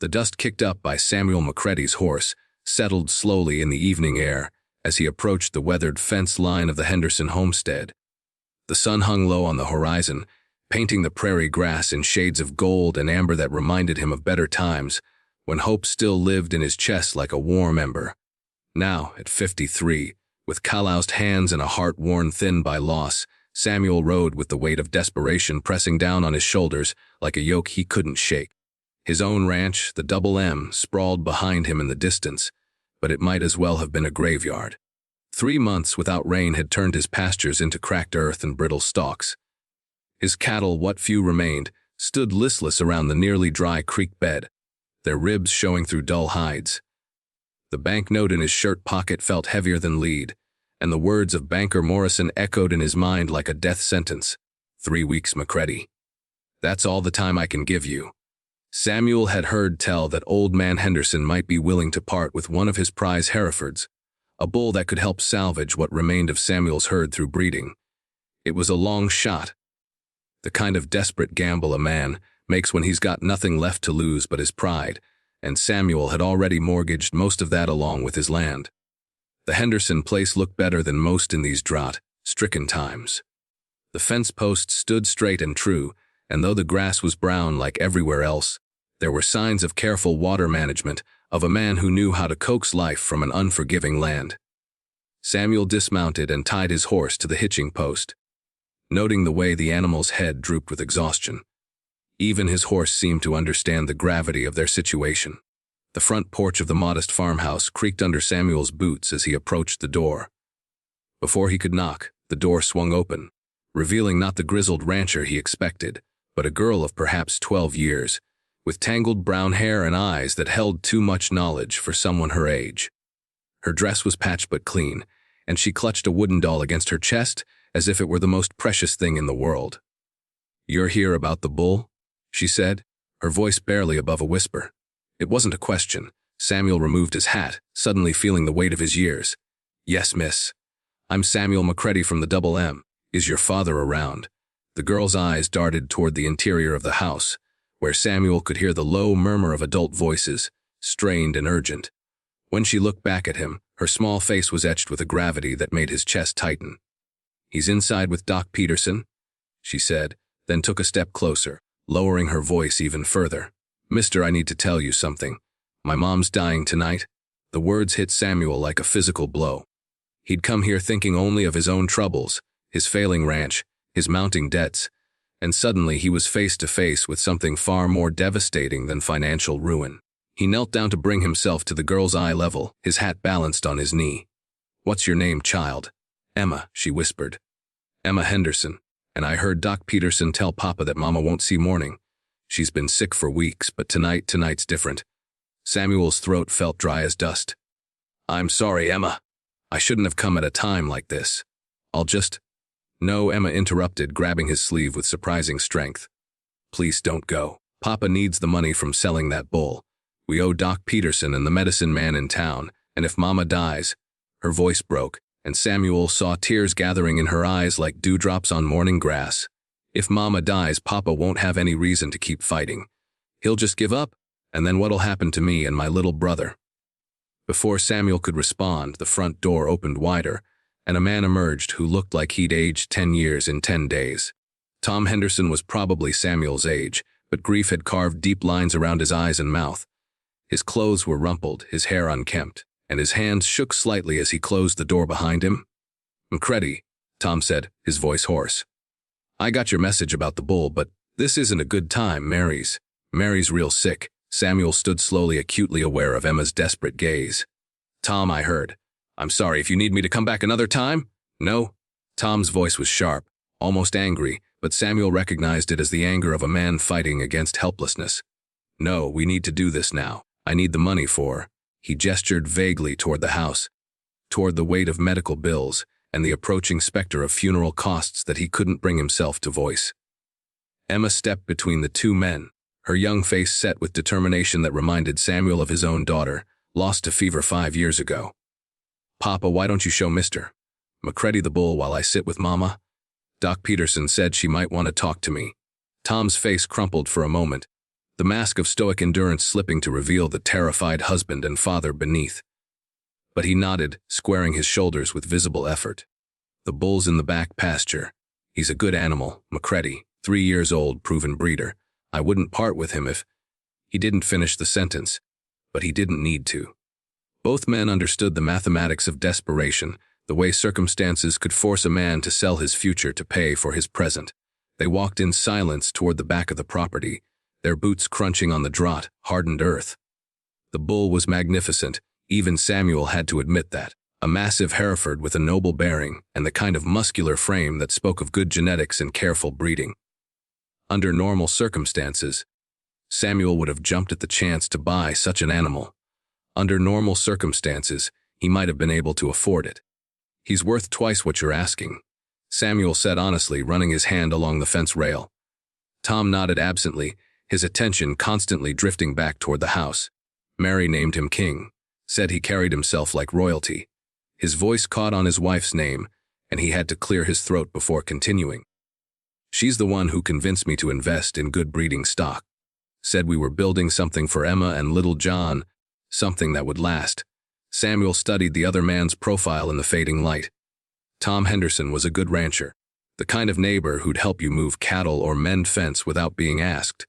The dust kicked up by Samuel McCready's horse settled slowly in the evening air as he approached the weathered fence line of the Henderson homestead. The sun hung low on the horizon, painting the prairie grass in shades of gold and amber that reminded him of better times, when hope still lived in his chest like a warm ember. Now, at 53, with calloused hands and a heart worn thin by loss, Samuel rode with the weight of desperation pressing down on his shoulders like a yoke he couldn't shake. His own ranch, the Double M, sprawled behind him in the distance, but it might as well have been a graveyard. 3 months without rain had turned his pastures into cracked earth and brittle stalks. His cattle, what few remained, stood listless around the nearly dry creek bed, their ribs showing through dull hides. The banknote in his shirt pocket felt heavier than lead, and the words of Banker Morrison echoed in his mind like a death sentence. 3 weeks, McCready. That's all the time I can give you. Samuel had heard tell that Old Man Henderson might be willing to part with one of his prize Herefords, a bull that could help salvage what remained of Samuel's herd through breeding. It was a long shot, the kind of desperate gamble a man makes when he's got nothing left to lose but his pride, and Samuel had already mortgaged most of that along with his land. The Henderson place looked better than most in these drought-stricken times. The fence posts stood straight and true, and though the grass was brown like everywhere else, there were signs of careful water management, of a man who knew how to coax life from an unforgiving land. Samuel dismounted and tied his horse to the hitching post, noting the way the animal's head drooped with exhaustion. Even his horse seemed to understand the gravity of their situation. The front porch of the modest farmhouse creaked under Samuel's boots as he approached the door. Before he could knock, the door swung open, revealing not the grizzled rancher he expected, but a girl of perhaps 12 years, with tangled brown hair and eyes that held too much knowledge for someone her age. Her dress was patched but clean, and she clutched a wooden doll against her chest as if it were the most precious thing in the world. "You're here about the bull?" she said, her voice barely above a whisper. It wasn't a question. Samuel removed his hat, suddenly feeling the weight of his years. "Yes, miss. I'm Samuel McCready from the Double M. Is your father around?" The girl's eyes darted toward the interior of the house, where Samuel could hear the low murmur of adult voices, strained and urgent. When she looked back at him, her small face was etched with a gravity that made his chest tighten. "He's inside with Doc Peterson," she said, then took a step closer, lowering her voice even further. "Mister, I need to tell you something. My mom's dying tonight." The words hit Samuel like a physical blow. He'd come here thinking only of his own troubles, his failing ranch, his mounting debts, and suddenly he was face to face with something far more devastating than financial ruin. He knelt down to bring himself to the girl's eye level, his hat balanced on his knee. "What's your name, child?" "Emma," she whispered. "Emma Henderson. And I heard Doc Peterson tell Papa that Mama won't see morning. She's been sick for weeks, but tonight's different." Samuel's throat felt dry as dust. "I'm sorry, Emma. I shouldn't have come at a time like this. I'll just—" "No," Emma interrupted, grabbing his sleeve with surprising strength. "Please don't go. Papa needs the money from selling that bull. We owe Doc Peterson and the medicine man in town, and if Mama dies—" Her voice broke, and Samuel saw tears gathering in her eyes like dewdrops on morning grass. "If Mama dies, Papa won't have any reason to keep fighting. He'll just give up, and then what'll happen to me and my little brother?" Before Samuel could respond, the front door opened wider, and a man emerged who looked like he'd aged 10 years in 10 days. Tom Henderson was probably Samuel's age, but grief had carved deep lines around his eyes and mouth. His clothes were rumpled, his hair unkempt, and his hands shook slightly as he closed the door behind him. "McCready," Tom said, his voice hoarse. "I got your message about the bull, but this isn't a good time. Mary's real sick." Samuel stood slowly, acutely aware of Emma's desperate gaze. "Tom, I heard. I'm sorry, if you need me to come back another time?" "No." Tom's voice was sharp, almost angry, but Samuel recognized it as the anger of a man fighting against helplessness. "No, we need to do this now. I need the money for—" He gestured vaguely toward the house, toward the weight of medical bills and the approaching specter of funeral costs that he couldn't bring himself to voice. Emma stepped between the two men, her young face set with determination that reminded Samuel of his own daughter, lost to fever 5 years ago. "Papa, why don't you show Mr. McCready the bull while I sit with Mama? Doc Peterson said she might want to talk to me." Tom's face crumpled for a moment, the mask of stoic endurance slipping to reveal the terrified husband and father beneath. But he nodded, squaring his shoulders with visible effort. The bull's in the back pasture. He's a good animal, McCready, 3 years old, proven breeder. I wouldn't part with him if— He didn't finish the sentence, but he didn't need to. Both men understood the mathematics of desperation, the way circumstances could force a man to sell his future to pay for his present. They walked in silence toward the back of the property, their boots crunching on the drought, hardened earth. The bull was magnificent, even Samuel had to admit that. A massive Hereford with a noble bearing and the kind of muscular frame that spoke of good genetics and careful breeding. Under normal circumstances, Samuel would have jumped at the chance to buy such an animal. Under normal circumstances, he might have been able to afford it. He's worth twice what you're asking, Samuel said honestly, running his hand along the fence rail. Tom nodded absently, his attention constantly drifting back toward the house. Mary named him King, said he carried himself like royalty. His voice caught on his wife's name, and he had to clear his throat before continuing. She's the one who convinced me to invest in good breeding stock. Said we were building something for Emma and little John, something that would last. Samuel studied the other man's profile in the fading light. Tom Henderson was a good rancher, the kind of neighbor who'd help you move cattle or mend fence without being asked.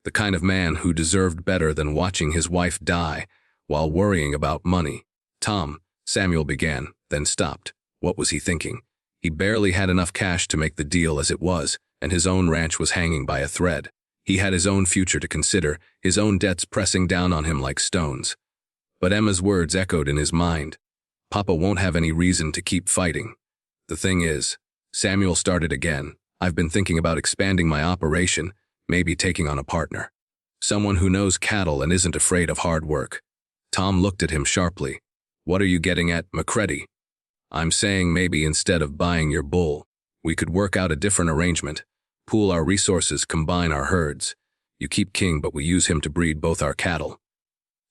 The kind of man who deserved better than watching his wife die while worrying about money. Tom, Samuel began, then stopped. What was he thinking? He barely had enough cash to make the deal as it was, and his own ranch was hanging by a thread. He had his own future to consider, his own debts pressing down on him like stones. But Emma's words echoed in his mind. Papa won't have any reason to keep fighting. The thing is, Samuel started again, I've been thinking about expanding my operation, maybe taking on a partner. Someone who knows cattle and isn't afraid of hard work. Tom looked at him sharply. What are you getting at, McCready? I'm saying maybe instead of buying your bull, we could work out a different arrangement. Pool our resources, combine our herds. You keep King, but we use him to breed both our cattle.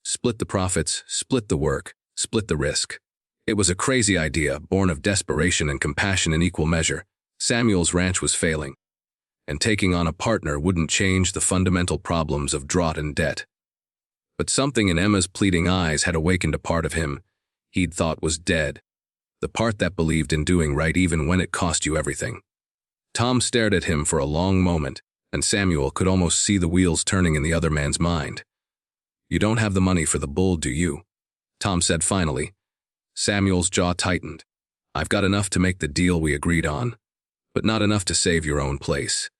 Split the profits, split the work, split the risk. It was a crazy idea, born of desperation and compassion in equal measure. Samuel's ranch was failing, and taking on a partner wouldn't change the fundamental problems of drought and debt. But something in Emma's pleading eyes had awakened a part of him he'd thought was dead, the part that believed in doing right even when it cost you everything. Tom stared at him for a long moment, and Samuel could almost see the wheels turning in the other man's mind. You don't have the money for the bull, do you? Tom said finally. Samuel's jaw tightened. I've got enough to make the deal we agreed on, but not enough to save your own place.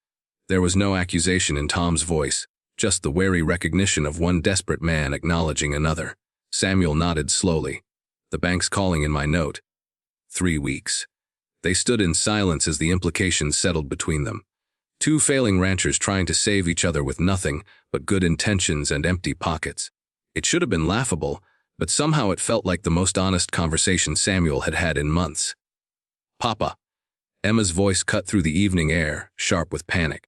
There was no accusation in Tom's voice, just the wary recognition of one desperate man acknowledging another. Samuel nodded slowly. The bank's calling in my note. 3 weeks. They stood in silence as the implications settled between them. Two failing ranchers trying to save each other with nothing but good intentions and empty pockets. It should have been laughable, but somehow it felt like the most honest conversation Samuel had had in months. Papa. Emma's voice cut through the evening air, sharp with panic.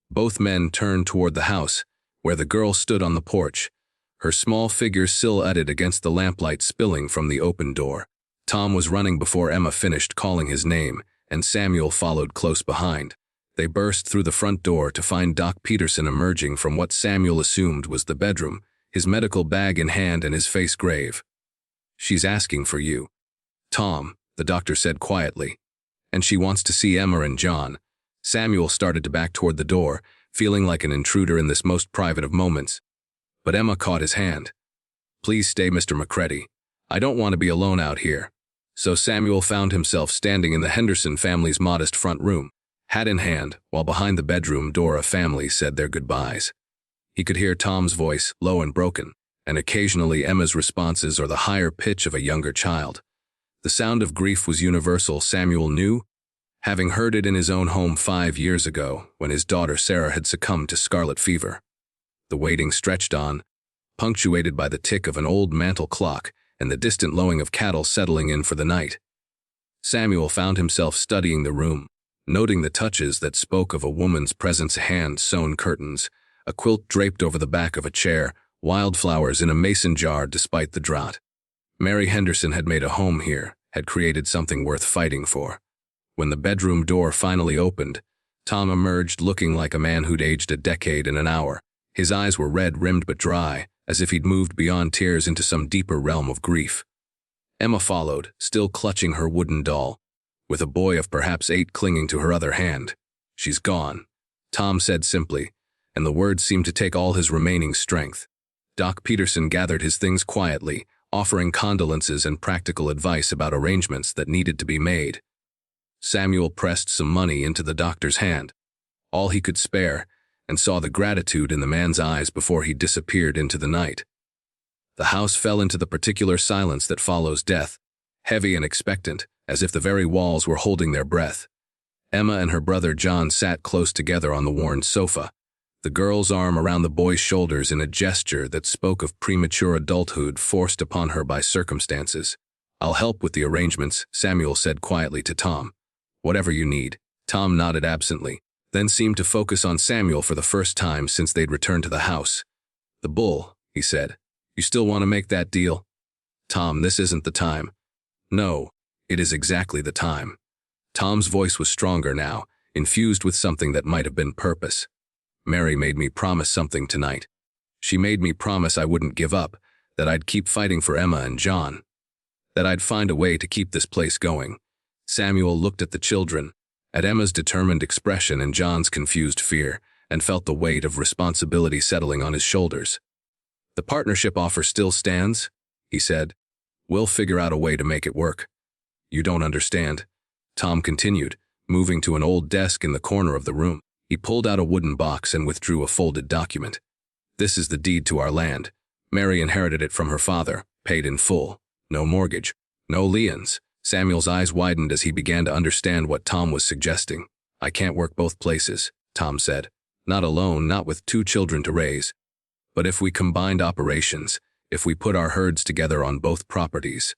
Both men turned toward the house, where the girl stood on the porch, her small figure silhouetted against the lamplight spilling from the open door. Tom was running before Emma finished calling his name, and Samuel followed close behind. They burst through the front door to find Doc Peterson emerging from what Samuel assumed was the bedroom, his medical bag in hand and his face grave. She's asking for you, Tom, the doctor said quietly. And she wants to see Emma and John. Samuel started to back toward the door, feeling like an intruder in this most private of moments. But Emma caught his hand. Please stay, Mr. McCready. I don't want to be alone out here. So Samuel found himself standing in the Henderson family's modest front room, hat in hand, while behind the bedroom door a family said their goodbyes. He could hear Tom's voice, low and broken, and occasionally Emma's responses or the higher pitch of a younger child. The sound of grief was universal, Samuel knew, having heard it in his own home 5 years ago when his daughter Sarah had succumbed to scarlet fever. The waiting stretched on, punctuated by the tick of an old mantel clock and the distant lowing of cattle settling in for the night. Samuel found himself studying the room, noting the touches that spoke of a woman's presence: hand-sewn curtains, a quilt draped over the back of a chair, wildflowers in a mason jar despite the drought. Mary Henderson had made a home here, had created something worth fighting for. When the bedroom door finally opened, Tom emerged looking like a man who'd aged a decade in an hour, His eyes were red-rimmed but dry, as if he'd moved beyond tears into some deeper realm of grief. Emma followed, still clutching her wooden doll, with a boy of perhaps 8 clinging to her other hand. "She's gone," Tom said simply, and the words seemed to take all his remaining strength. Doc Peterson gathered his things quietly, offering condolences and practical advice about arrangements that needed to be made. Samuel pressed some money into the doctor's hand, all he could spare, and saw the gratitude in the man's eyes before he disappeared into the night. The house fell into the particular silence that follows death, heavy and expectant, as if the very walls were holding their breath. Emma and her brother John sat close together on the worn sofa, the girl's arm around the boy's shoulders in a gesture that spoke of premature adulthood forced upon her by circumstances. "I'll help with the arrangements," Samuel said quietly to Tom. "Whatever you need." Tom nodded absently, then seemed to focus on Samuel for the first time since they'd returned to the house. "The bull," he said. "You still want to make that deal?" "Tom, this isn't the time." "No, it is exactly the time." Tom's voice was stronger now, infused with something that might have been purpose. "Mary made me promise something tonight. She made me promise I wouldn't give up, that I'd keep fighting for Emma and John, that I'd find a way to keep this place going." Samuel looked at the children, at Emma's determined expression and John's confused fear, and felt the weight of responsibility settling on his shoulders. "The partnership offer still stands," he said. "We'll figure out a way to make it work." "You don't understand," Tom continued, moving to an old desk in the corner of the room. He pulled out a wooden box and withdrew a folded document. "This is the deed to our land. Mary inherited it from her father, paid in full. No mortgage, no liens." Samuel's eyes widened as he began to understand what Tom was suggesting. "I can't work both places," Tom said. "Not alone, not with 2 children to raise. But if we combined operations, if we put our herds together on both properties."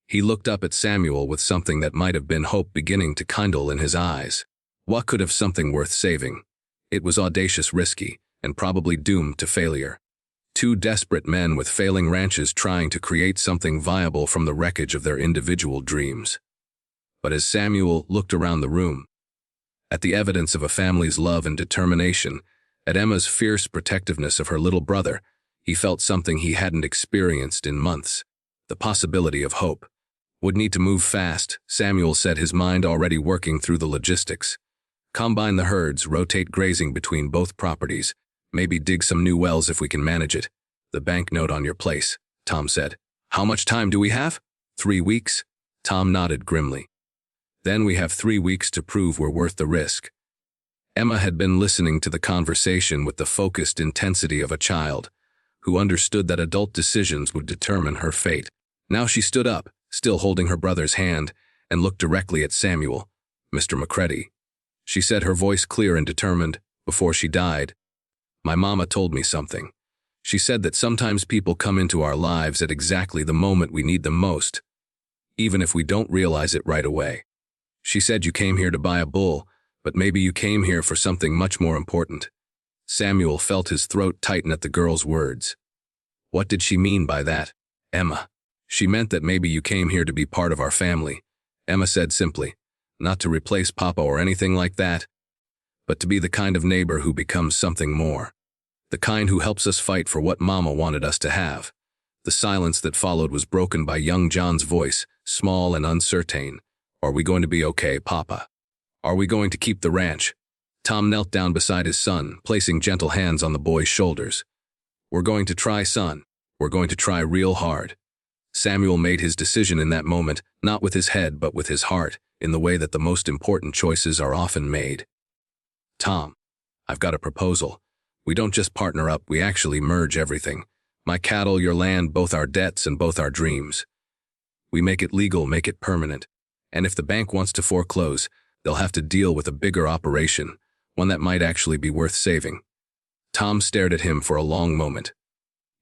He looked up at Samuel with something that might have been hope beginning to kindle in his eyes. What could have something worth saving? It was audacious, risky, and probably doomed to failure. 2 desperate men with failing ranches trying to create something viable from the wreckage of their individual dreams. But as Samuel looked around the room, at the evidence of a family's love and determination, at Emma's fierce protectiveness of her little brother, he felt something he hadn't experienced in months. The possibility of hope. Would need to move fast, Samuel said, his mind already working through the logistics. Combine the herds, rotate grazing between both properties, maybe dig some new wells if we can manage it. "The banknote on your place," Tom said. "How much time do we have?" 3 weeks. Tom nodded grimly. "Then we have 3 weeks to prove we're worth the risk." Emma had been listening to the conversation with the focused intensity of a child, who understood that adult decisions would determine her fate. Now she stood up, still holding her brother's hand, and looked directly at Samuel. "Mr. McCready," she said, her voice clear and determined, "before she died, my mama told me something. She said that sometimes people come into our lives at exactly the moment we need them most, even if we don't realize it right away. She said you came here to buy a bull, but maybe you came here for something much more important." Samuel felt his throat tighten at the girl's words. What did she mean by that? "Emma, she meant that maybe you came here to be part of our family," Emma said simply. "Not to replace Papa or anything like that, but to be the kind of neighbor who becomes something more. The kind who helps us fight for what Mama wanted us to have." The silence that followed was broken by young John's voice, small and uncertain. "Are we going to be okay, Papa? Are we going to keep the ranch?" Tom knelt down beside his son, placing gentle hands on the boy's shoulders. "We're going to try, son. We're going to try real hard." Samuel made his decision in that moment, not with his head but with his heart, in the way that the most important choices are often made. "Tom, I've got a proposal. We don't just partner up, we actually merge everything. My cattle, your land, both our debts and both our dreams. We make it legal, make it permanent. And if the bank wants to foreclose, they'll have to deal with a bigger operation, one that might actually be worth saving." Tom stared at him for a long moment.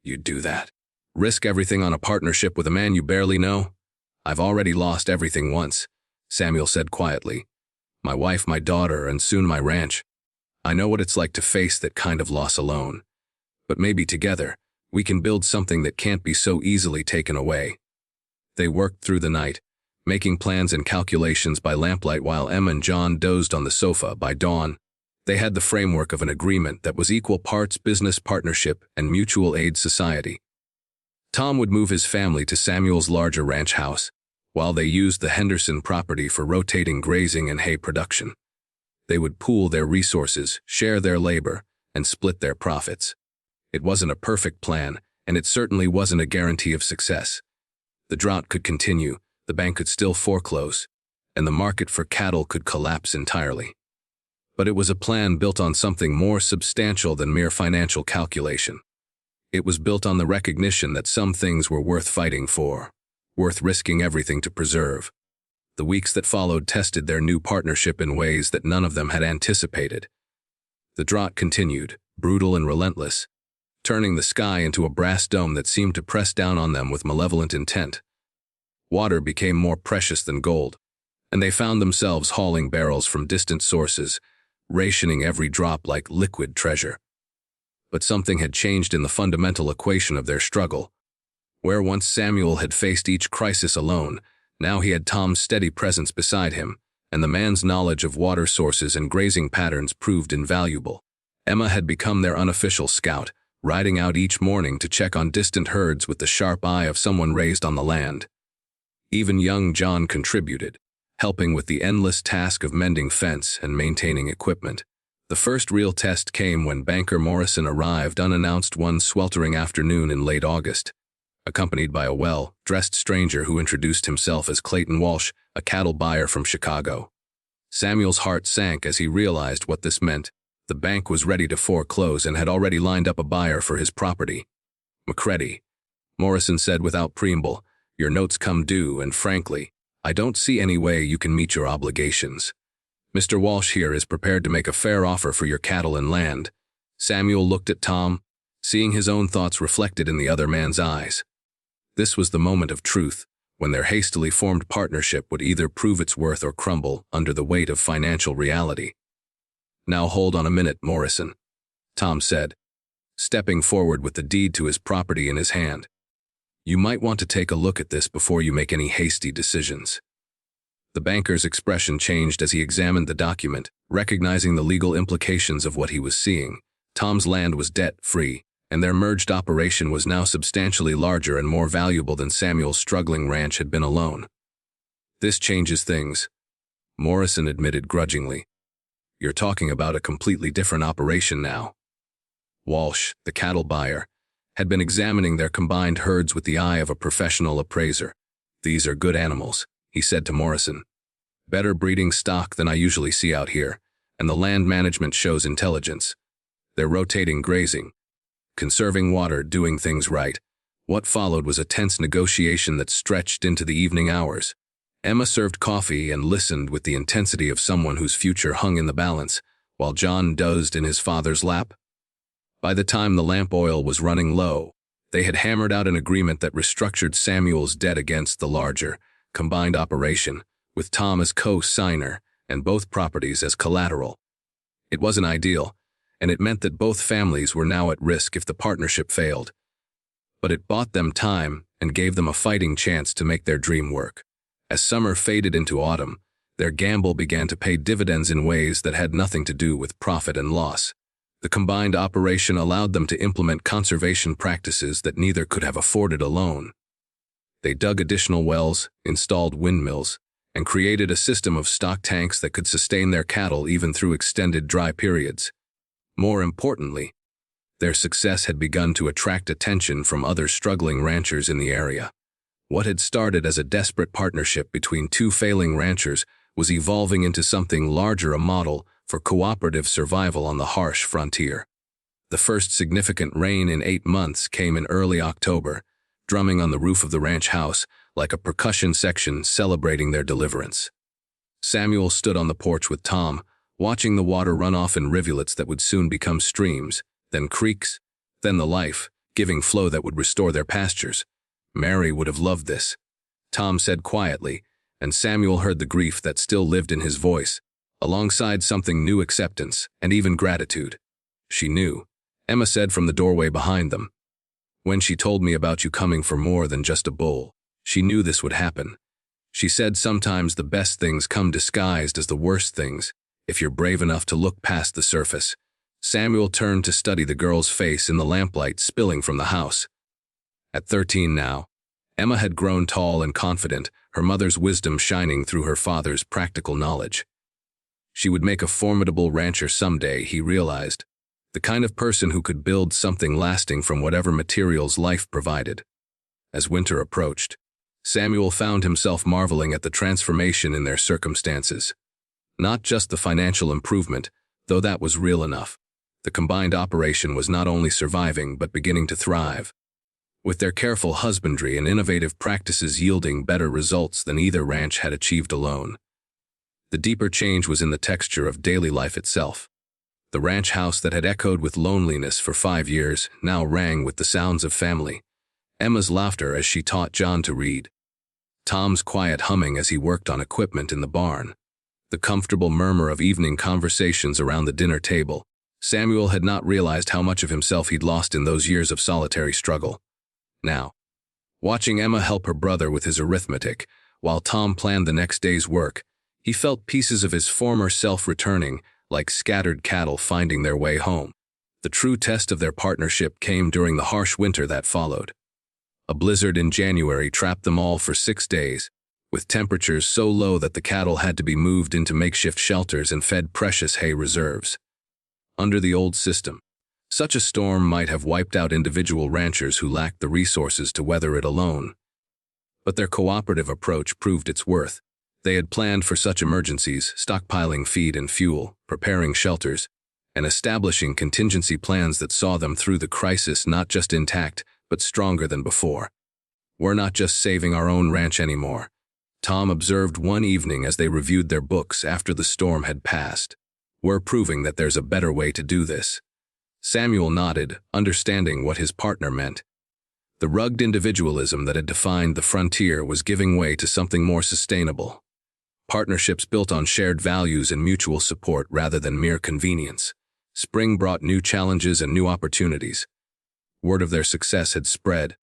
"You'd do that? Risk everything on a partnership with a man you barely know?" "I've already lost everything once," Samuel said quietly. "My wife, my daughter, and soon my ranch. I know what it's like to face that kind of loss alone. But maybe together, we can build something that can't be so easily taken away." They worked through the night, making plans and calculations by lamplight while Emma and John dozed on the sofa. By dawn, They had the framework of an agreement that was equal parts business partnership and mutual aid society. Tom would move his family to Samuel's larger ranch house, while they used the Henderson property for rotating grazing and hay production. They would pool their resources, share their labor, and split their profits. It wasn't a perfect plan, and it certainly wasn't a guarantee of success. The drought could continue, the bank could still foreclose, and the market for cattle could collapse entirely. But it was a plan built on something more substantial than mere financial calculation. It was built on the recognition that some things were worth fighting for, worth risking everything to preserve. The weeks that followed tested their new partnership in ways that none of them had anticipated. The drought continued, brutal and relentless, turning the sky into a brass dome that seemed to press down on them with malevolent intent. Water became more precious than gold, and they found themselves hauling barrels from distant sources, rationing every drop like liquid treasure. But something had changed in the fundamental equation of their struggle. Where once Samuel had faced each crisis alone, now he had Tom's steady presence beside him, and the man's knowledge of water sources and grazing patterns proved invaluable. Emma had become their unofficial scout, riding out each morning to check on distant herds with the sharp eye of someone raised on the land. Even young John contributed, helping with the endless task of mending fence and maintaining equipment. The first real test came when banker Morrison arrived unannounced one sweltering afternoon in late August, accompanied by a well-dressed stranger who introduced himself as Clayton Walsh, a cattle buyer from Chicago. Samuel's heart sank as he realized what this meant. The bank was ready to foreclose and had already lined up a buyer for his property. "McCready," Morrison said without preamble, "your notes come due, and frankly, I don't see any way you can meet your obligations. Mr. Walsh here is prepared to make a fair offer for your cattle and land." Samuel looked at Tom, seeing his own thoughts reflected in the other man's eyes. This was the moment of truth, when their hastily formed partnership would either prove its worth or crumble under the weight of financial reality. "Now hold on a minute, Morrison," Tom said, stepping forward with the deed to his property in his hand. "You might want to take a look at this before you make any hasty decisions." The banker's expression changed as he examined the document, recognizing the legal implications of what he was seeing. Tom's land was debt-free, and their merged operation was now substantially larger and more valuable than Samuel's struggling ranch had been alone. "This changes things," Morrison admitted grudgingly. "You're talking about a completely different operation now." Walsh, the cattle buyer, had been examining their combined herds with the eye of a professional appraiser. "These are good animals," he said to Morrison. "Better breeding stock than I usually see out here, and the land management shows intelligence. They're rotating grazing, conserving water, doing things right." What followed was a tense negotiation that stretched into the evening hours. Emma served coffee and listened with the intensity of someone whose future hung in the balance, while John dozed in his father's lap. By the time the lamp oil was running low, they had hammered out an agreement that restructured Samuel's debt against the larger, combined operation, with Tom as co-signer and both properties as collateral. It wasn't ideal, and it meant that both families were now at risk if the partnership failed. But it bought them time and gave them a fighting chance to make their dream work. As summer faded into autumn, their gamble began to pay dividends in ways that had nothing to do with profit and loss. The combined operation allowed them to implement conservation practices that neither could have afforded alone. They dug additional wells, installed windmills, and created a system of stock tanks that could sustain their cattle even through extended dry periods. More importantly, their success had begun to attract attention from other struggling ranchers in the area. What had started as a desperate partnership between two failing ranchers was evolving into something larger, a model for cooperative survival on the harsh frontier. The first significant rain in 8 months came in early October, drumming on the roof of the ranch house like a percussion section celebrating their deliverance. Samuel stood on the porch with Tom, watching the water run off in rivulets that would soon become streams, then creeks, then the life-giving flow that would restore their pastures. "Mary would have loved this," Tom said quietly, and Samuel heard the grief that still lived in his voice, alongside something new: acceptance and even gratitude. "She knew," Emma said from the doorway behind them. "When she told me about you coming for more than just a bull, she knew this would happen. She said sometimes the best things come disguised as the worst things. if you're brave enough to look past the surface. Samuel turned to study the girl's face in the lamplight spilling from the house. At 13 now, Emma had grown tall and confident, her mother's wisdom shining through her father's practical knowledge. She would make a formidable rancher someday, he realized, the kind of person who could build something lasting from whatever materials life provided. As winter approached, Samuel found himself marveling at the transformation in their circumstances. Not just the financial improvement, though that was real enough. The combined operation was not only surviving but beginning to thrive, with their careful husbandry and innovative practices yielding better results than either ranch had achieved alone. The deeper change was in the texture of daily life itself. The ranch house that had echoed with loneliness for 5 years now rang with the sounds of family. Emma's laughter as she taught John to read, Tom's quiet humming as he worked on equipment in the barn, the comfortable murmur of evening conversations around the dinner table. Samuel had not realized how much of himself he'd lost in those years of solitary struggle. Now, watching Emma help her brother with his arithmetic, while Tom planned the next day's work, he felt pieces of his former self returning, like scattered cattle finding their way home. The true test of their partnership came during the harsh winter that followed. A blizzard in January trapped them all for 6 days, with temperatures so low that the cattle had to be moved into makeshift shelters and fed precious hay reserves. Under the old system, such a storm might have wiped out individual ranchers who lacked the resources to weather it alone. But their cooperative approach proved its worth. They had planned for such emergencies, stockpiling feed and fuel, preparing shelters, and establishing contingency plans that saw them through the crisis not just intact, but stronger than before. We're not just saving our own ranch anymore, Tom observed one evening as they reviewed their books after the storm had passed. We're proving that there's a better way to do this. Samuel nodded, understanding what his partner meant. The rugged individualism that had defined the frontier was giving way to something more sustainable. Partnerships built on shared values and mutual support rather than mere convenience. Spring brought new challenges and new opportunities. Word of their success had spread,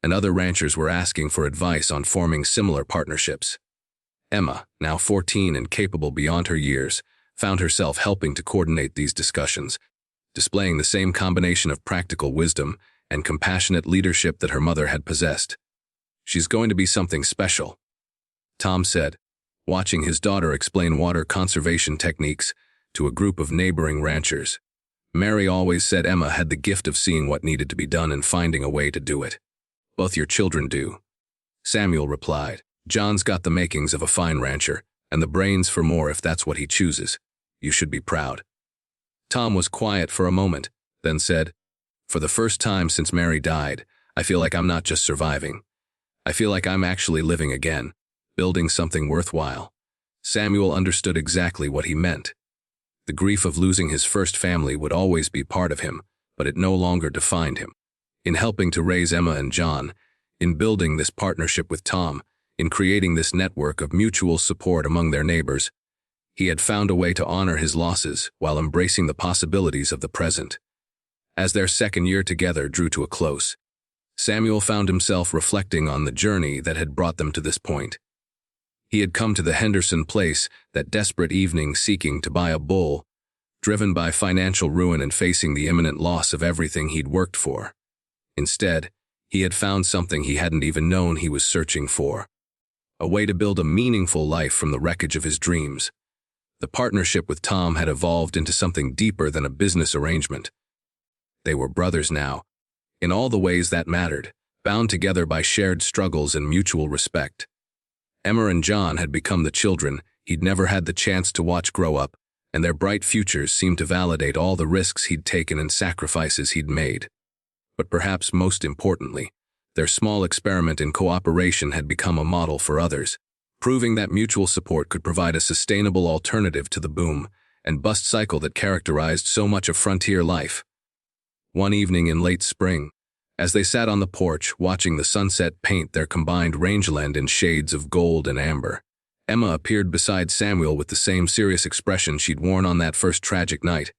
and other ranchers were asking for advice on forming similar partnerships. Emma, now 14 and capable beyond her years, found herself helping to coordinate these discussions, displaying the same combination of practical wisdom and compassionate leadership that her mother had possessed. She's going to be something special, Tom said, watching his daughter explain water conservation techniques to a group of neighboring ranchers. Mary always said Emma had the gift of seeing what needed to be done and finding a way to do it. Both your children do, Samuel replied. John's got the makings of a fine rancher, and the brains for more if that's what he chooses. You should be proud. Tom was quiet for a moment, then said, For the first time since Mary died, I feel like I'm not just surviving. I feel like I'm actually living again, building something worthwhile. Samuel understood exactly what he meant. The grief of losing his first family would always be part of him, but it no longer defined him. In helping to raise Emma and John, in building this partnership with Tom, in creating this network of mutual support among their neighbors, he had found a way to honor his losses while embracing the possibilities of the present. As their second year together drew to a close, Samuel found himself reflecting on the journey that had brought them to this point. He had come to the Henderson place that desperate evening seeking to buy a bull, driven by financial ruin and facing the imminent loss of everything he'd worked for. Instead, he had found something he hadn't even known he was searching for. A way to build a meaningful life from the wreckage of his dreams. The partnership with Tom had evolved into something deeper than a business arrangement. They were brothers now, in all the ways that mattered, bound together by shared struggles and mutual respect. Emma and John had become the children he'd never had the chance to watch grow up, and their bright futures seemed to validate all the risks he'd taken and sacrifices he'd made. But perhaps most importantly, their small experiment in cooperation had become a model for others, proving that mutual support could provide a sustainable alternative to the boom and bust cycle that characterized so much of frontier life. One evening in late spring, as they sat on the porch watching the sunset paint their combined rangeland in shades of gold and amber, Emma appeared beside Samuel with the same serious expression she'd worn on that first tragic night.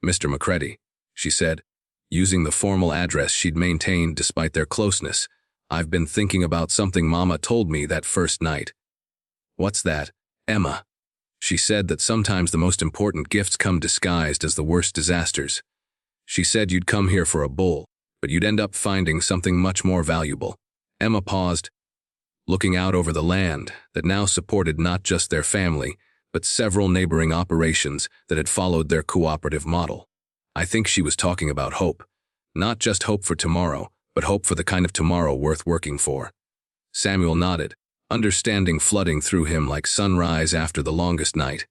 "Mr. McCready," she said, using the formal address she'd maintained despite their closeness, "I've been thinking about something Mama told me that first night." "What's that, Emma?" She said that sometimes the most important gifts come disguised as the worst disasters. She said you'd come here for a bull, but you'd end up finding something much more valuable. Emma paused, looking out over the land that now supported not just their family, but several neighboring operations that had followed their cooperative model. I think she was talking about hope. Not just hope for tomorrow, but hope for the kind of tomorrow worth working for. Samuel nodded, understanding flooding through him like sunrise after the longest night.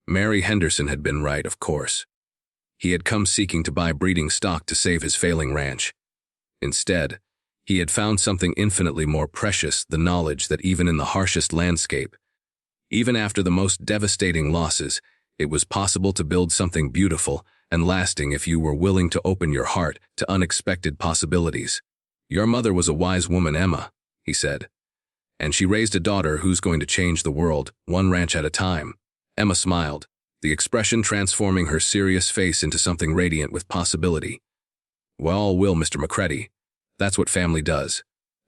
Mary Henderson had been right, of course. He had come seeking to buy breeding stock to save his failing ranch. Instead, he had found something infinitely more precious, the knowledge that even in the harshest landscape, even after the most devastating losses, it was possible to build something beautiful and lasting if you were willing to open your heart to unexpected possibilities. Your mother was a wise woman, Emma, he said. And she raised a daughter who's going to change the world, one ranch at a time. Emma smiled, the expression transforming her serious face into something radiant with possibility. Well, will, Mr. McCready. That's what family does.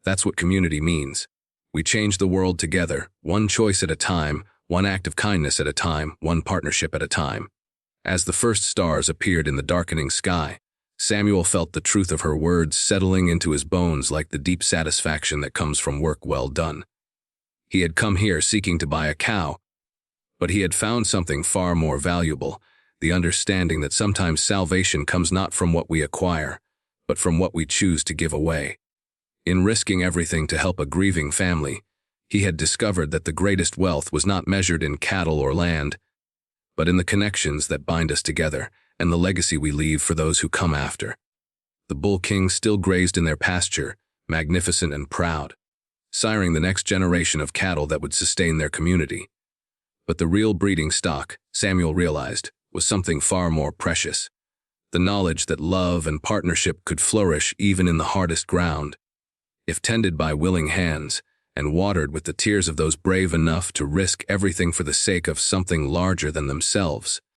That's what community means. We change the world together, one choice at a time, one act of kindness at a time, one partnership at a time. As the first stars appeared in the darkening sky, Samuel felt the truth of her words settling into his bones like the deep satisfaction that comes from work well done. He had come here seeking to buy a cow, but he had found something far more valuable, the understanding that sometimes salvation comes not from what we acquire, but from what we choose to give away. In risking everything to help a grieving family, he had discovered that the greatest wealth was not measured in cattle or land, but in the connections that bind us together and the legacy we leave for those who come after. The Bull Kings still grazed in their pasture, magnificent and proud, siring the next generation of cattle that would sustain their community. But the real breeding stock, Samuel realized, was something far more precious. The knowledge that love and partnership could flourish even in the hardest ground, if tended by willing hands and watered with the tears of those brave enough to risk everything for the sake of something larger than themselves.